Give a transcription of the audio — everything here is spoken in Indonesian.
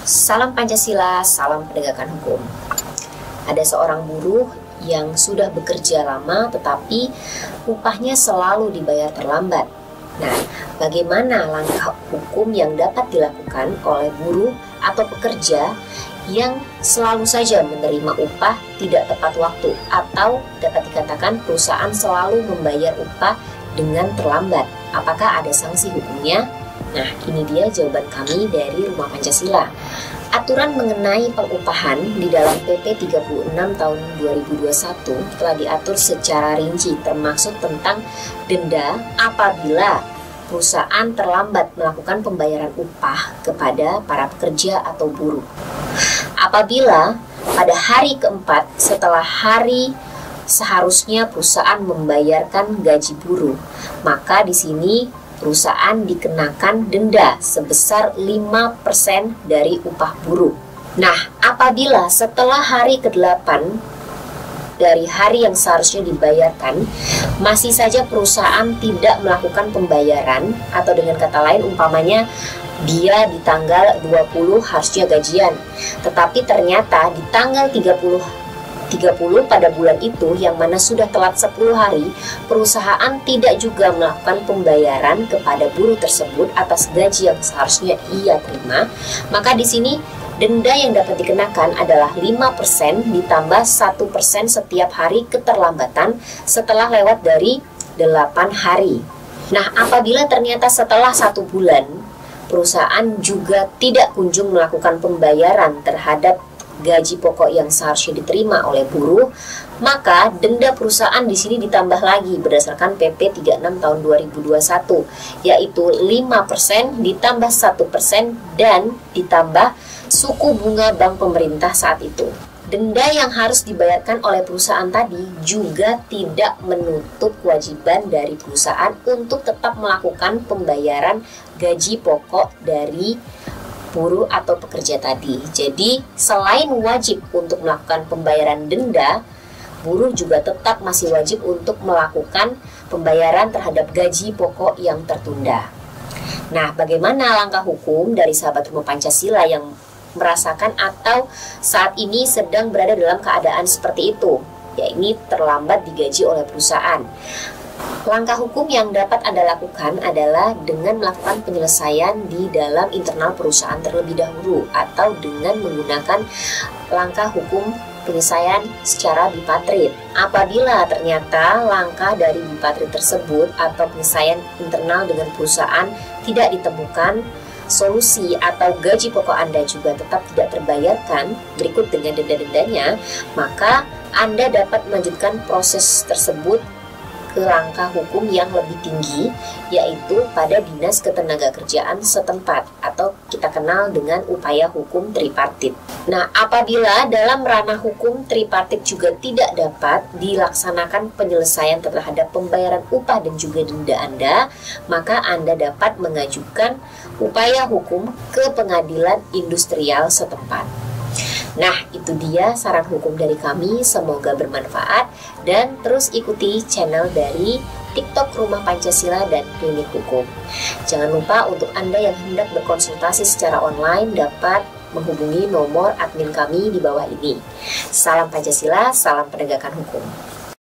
Salam Pancasila, salam penegakan hukum. Ada seorang buruh yang sudah bekerja lama tetapi upahnya selalu dibayar terlambat. Nah, bagaimana langkah hukum yang dapat dilakukan oleh buruh atau pekerja yang selalu saja menerima upah tidak tepat waktu, atau dapat dikatakan perusahaan selalu membayar upah dengan terlambat? Apakah ada sanksi hukumnya? Nah, ini dia jawaban kami dari Rumah Pancasila. Aturan mengenai pengupahan di dalam PP 36 tahun 2021 telah diatur secara rinci, termasuk tentang denda apabila perusahaan terlambat melakukan pembayaran upah kepada para pekerja atau buruh. Apabila pada hari keempat setelah hari seharusnya perusahaan membayarkan gaji buruh, maka di sini perusahaan dikenakan denda sebesar 5% dari upah buruh. Nah, apabila setelah hari ke-8 dari hari yang seharusnya dibayarkan, masih saja perusahaan tidak melakukan pembayaran, atau dengan kata lain umpamanya dia di tanggal 20 harusnya gajian, tetapi ternyata di tanggal 30 pada bulan itu, yang mana sudah telat 10 hari, perusahaan tidak juga melakukan pembayaran kepada buruh tersebut atas gaji yang seharusnya ia terima, maka di sini denda yang dapat dikenakan adalah 5% ditambah 1% setiap hari keterlambatan setelah lewat dari 8 hari. Nah, apabila ternyata setelah 1 bulan perusahaan juga tidak kunjung melakukan pembayaran terhadap gaji pokok yang seharusnya diterima oleh buruh, maka denda perusahaan di sini ditambah lagi berdasarkan PP 36 tahun 2021, yaitu 5% ditambah 1% dan ditambah suku bunga bank pemerintah saat itu. Denda yang harus dibayarkan oleh perusahaan tadi juga tidak menutup kewajiban dari perusahaan untuk tetap melakukan pembayaran gaji pokok dari buruh atau pekerja tadi. Jadi, selain wajib untuk melakukan pembayaran denda, buruh juga tetap masih wajib untuk melakukan pembayaran terhadap gaji pokok yang tertunda. Nah, bagaimana langkah hukum dari sahabat Rumah Pancasila yang merasakan atau saat ini sedang berada dalam keadaan seperti itu, yakni terlambat digaji oleh perusahaan? Langkah hukum yang dapat Anda lakukan adalah dengan melakukan penyelesaian di dalam internal perusahaan terlebih dahulu, atau dengan menggunakan langkah hukum penyelesaian secara bipatrit. Apabila ternyata langkah dari bipatrit tersebut atau penyelesaian internal dengan perusahaan tidak ditemukan solusi, atau gaji pokok Anda juga tetap tidak terbayarkan berikut dengan denda-dendanya, maka Anda dapat melanjutkan proses tersebut ke langkah hukum yang lebih tinggi, yaitu pada Dinas Ketenagakerjaan setempat, atau kita kenal dengan upaya hukum tripartit. Nah, apabila dalam ranah hukum tripartit juga tidak dapat dilaksanakan penyelesaian terhadap pembayaran upah dan juga denda Anda, maka Anda dapat mengajukan upaya hukum ke pengadilan industrial setempat. Nah, itu dia saran hukum dari kami, semoga bermanfaat, dan terus ikuti channel dari TikTok Rumah Pancasila dan Klinik Hukum. Jangan lupa untuk Anda yang hendak berkonsultasi secara online dapat menghubungi nomor admin kami di bawah ini. Salam Pancasila, salam penegakan hukum.